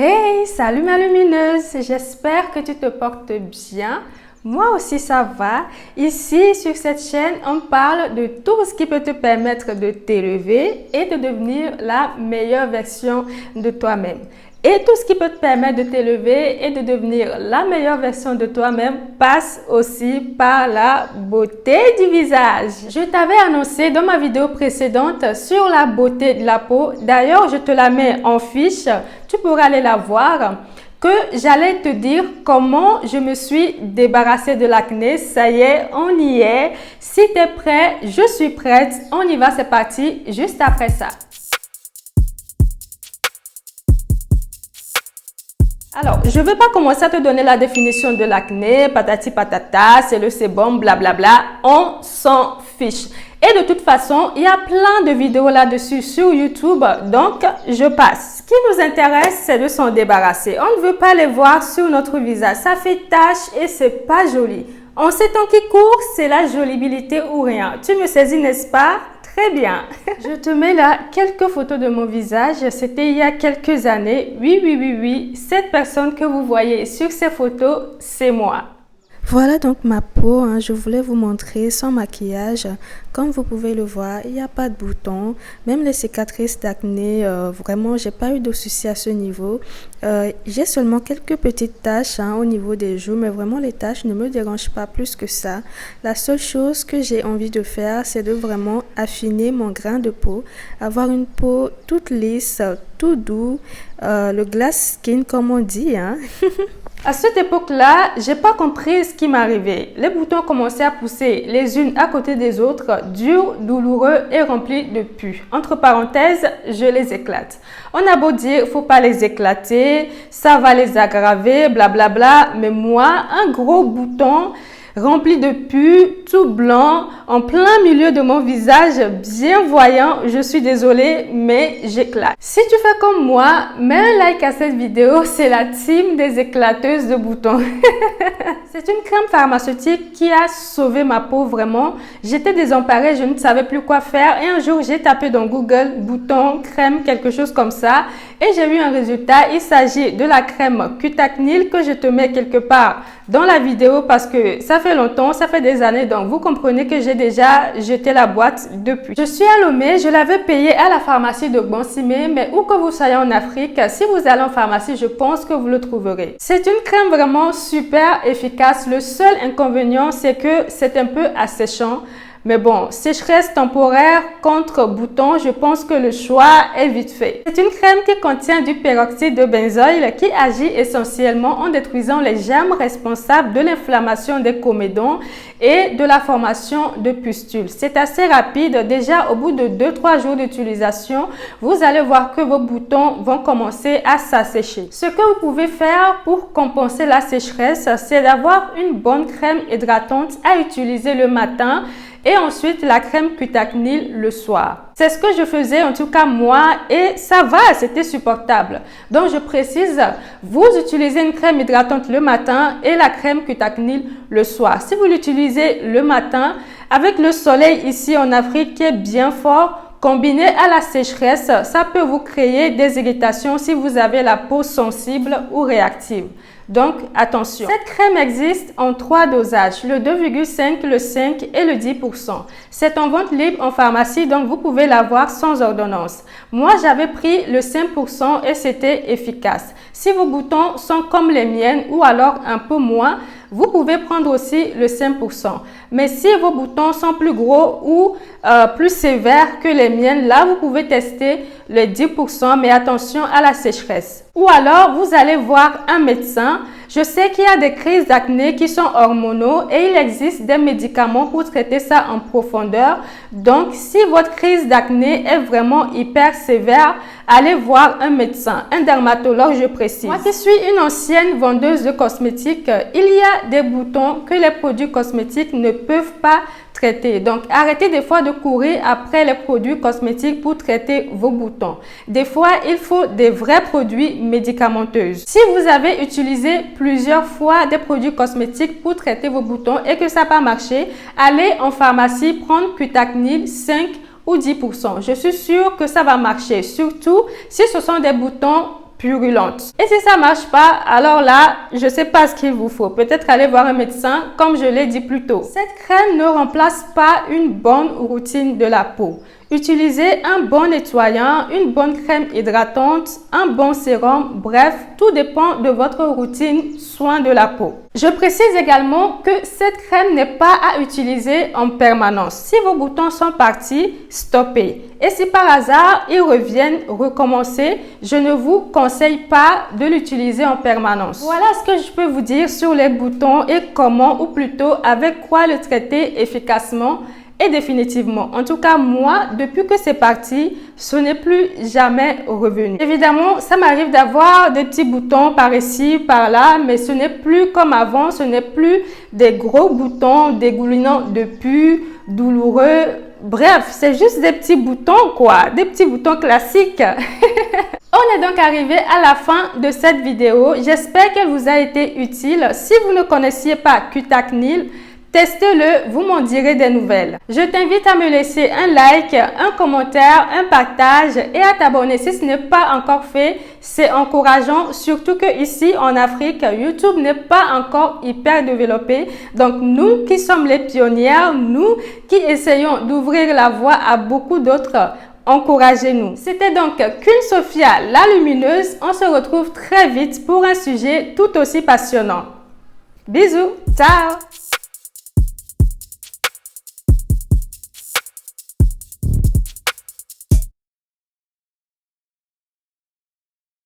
Hey, salut ma lumineuse, j'espère que tu te portes bien. Moi aussi ça va. Ici sur cette chaîne, on parle de tout ce qui peut te permettre de t'élever et de devenir la meilleure version de toi-même. Et tout ce qui peut te permettre de t'élever et de devenir la meilleure version de toi-même passe aussi par la beauté du visage. Je t'avais annoncé dans ma vidéo précédente sur la beauté de la peau. D'ailleurs, je te la mets en fiche. Tu pourras aller la voir. Que j'allais te dire comment je me suis débarrassée de l'acné. Ça y est, on y est. Si tu es prêt, je suis prête. On y va, c'est parti. Juste après ça. Alors, je ne vais pas commencer à te donner la définition de l'acné, patati patata, c'est le sébum, blablabla. On s'en fiche. Et de toute façon, il y a plein de vidéos là-dessus sur YouTube, donc je passe. Ce qui nous intéresse, c'est de s'en débarrasser. On ne veut pas les voir sur notre visage. Ça fait tache et c'est pas joli. En ces temps qui courent, c'est la jolibilité ou rien. Tu me saisis, n'est-ce pas? Très bien. Je te mets là quelques photos de mon visage. C'était il y a quelques années. Oui. Cette personne que vous voyez sur ces photos, c'est moi. Voilà donc ma peau, je voulais vous montrer sans maquillage. Comme vous pouvez le voir, il n'y a pas de boutons, même les cicatrices d'acné, vraiment j'ai pas eu de soucis à ce niveau. J'ai seulement quelques petites taches au niveau des joues, mais vraiment les taches ne me dérangent pas plus que ça. La seule chose que j'ai envie de faire, c'est de vraiment affiner mon grain de peau, avoir une peau toute lisse, tout doux, le glass skin comme on dit. À cette époque-là, j'ai pas compris ce qui m'arrivait. Les boutons commençaient à pousser les unes à côté des autres, durs, douloureux et remplis de pus. Entre parenthèses, je les éclate. On a beau dire, faut pas les éclater, ça va les aggraver, blablabla. Mais moi, un gros bouton rempli de pus, tout blanc, en plein milieu de mon visage, bien voyant, je suis désolée, mais j'éclate. Si tu fais comme moi, mets un like à cette vidéo, c'est la team des éclateuses de boutons. C'est une crème pharmaceutique qui a sauvé ma peau vraiment. J'étais désemparée, je ne savais plus quoi faire et un jour j'ai tapé dans Google bouton, crème, quelque chose comme ça et j'ai eu un résultat. Il s'agit de la crème Cutacnil que je te mets quelque part dans la vidéo parce que ça fait longtemps, ça fait des années, donc vous comprenez que j'ai déjà jeté la boîte depuis. Je suis à Lomé, je l'avais payé à la pharmacie de Bonsimé, mais où que vous soyez en Afrique, si vous allez en pharmacie, je pense que vous le trouverez. C'est une crème vraiment super efficace. Le seul inconvénient, c'est que c'est un peu asséchant. Mais bon, sécheresse temporaire contre boutons, je pense que le choix est vite fait. C'est une crème qui contient du peroxyde de benzoïle qui agit essentiellement en détruisant les germes responsables de l'inflammation des comédons et de la formation de pustules. C'est assez rapide. Déjà, au bout de 2-3 jours d'utilisation, vous allez voir que vos boutons vont commencer à s'assécher. Ce que vous pouvez faire pour compenser la sécheresse, c'est d'avoir une bonne crème hydratante à utiliser le matin et ensuite la crème Cutacnil le soir. C'est ce que je faisais en tout cas moi et ça va, c'était supportable. Donc je précise, vous utilisez une crème hydratante le matin et la crème Cutacnil le soir. Si vous l'utilisez le matin, avec le soleil ici en Afrique qui est bien fort, combiné à la sécheresse, ça peut vous créer des irritations si vous avez la peau sensible ou réactive. Donc, attention. Cette crème existe en 3 dosages, le 2,5, le 5 et le 10%. C'est en vente libre en pharmacie, donc vous pouvez l'avoir sans ordonnance. Moi, j'avais pris le 5% et c'était efficace. Si vos boutons sont comme les miennes ou alors un peu moins, vous pouvez prendre aussi le 5%. Mais si vos boutons sont plus gros ou plus sévères que les miennes, là, vous pouvez tester le 10%, mais attention à la sécheresse. Ou alors, vous allez voir un médecin. Je sais qu'il y a des crises d'acné qui sont hormonaux et il existe des médicaments pour traiter ça en profondeur. Donc, si votre crise d'acné est vraiment hyper sévère, allez voir un médecin, un dermatologue, je précise. Moi qui suis une ancienne vendeuse de cosmétiques, il y a des boutons que les produits cosmétiques ne peuvent pas traiter. Donc, arrêtez des fois de courir après les produits cosmétiques pour traiter vos boutons. Des fois, il faut des vrais produits médicamenteux. Si vous avez utilisé plusieurs fois des produits cosmétiques pour traiter vos boutons et que ça n'a pas marché, allez en pharmacie prendre Cutacnil 5 ou 10%. Je suis sûre que ça va marcher, surtout si ce sont des boutons purulente. Et si ça marche pas, alors là, je sais pas ce qu'il vous faut. Peut-être aller voir un médecin, comme je l'ai dit plus tôt. Cette crème ne remplace pas une bonne routine de la peau. Utilisez un bon nettoyant, une bonne crème hydratante, un bon sérum, bref, tout dépend de votre routine soin de la peau. Je précise également que cette crème n'est pas à utiliser en permanence. Si vos boutons sont partis, stoppez. Et si par hasard ils reviennent, recommencez, je ne vous conseille pas de l'utiliser en permanence. Voilà ce que je peux vous dire sur les boutons et comment, ou plutôt avec quoi le traiter efficacement et définitivement. En tout cas, moi, depuis que c'est parti, ce n'est plus jamais revenu. Évidemment, ça m'arrive d'avoir des petits boutons par ici, par là, mais ce n'est plus comme avant. Ce n'est plus des gros boutons dégoulinants de pus, douloureux. Bref, c'est juste des petits boutons, quoi. Des petits boutons classiques. On est donc arrivé à la fin de cette vidéo. J'espère qu'elle vous a été utile. Si vous ne connaissiez pas Cutacnil, testez-le, vous m'en direz des nouvelles. Je t'invite à me laisser un like, un commentaire, un partage et à t'abonner si ce n'est pas encore fait. C'est encourageant, surtout que ici en Afrique, YouTube n'est pas encore hyper développé. Donc nous qui sommes les pionnières, nous qui essayons d'ouvrir la voie à beaucoup d'autres, encouragez-nous. C'était donc Queen Sophia, la lumineuse. On se retrouve très vite pour un sujet tout aussi passionnant. Bisous, ciao!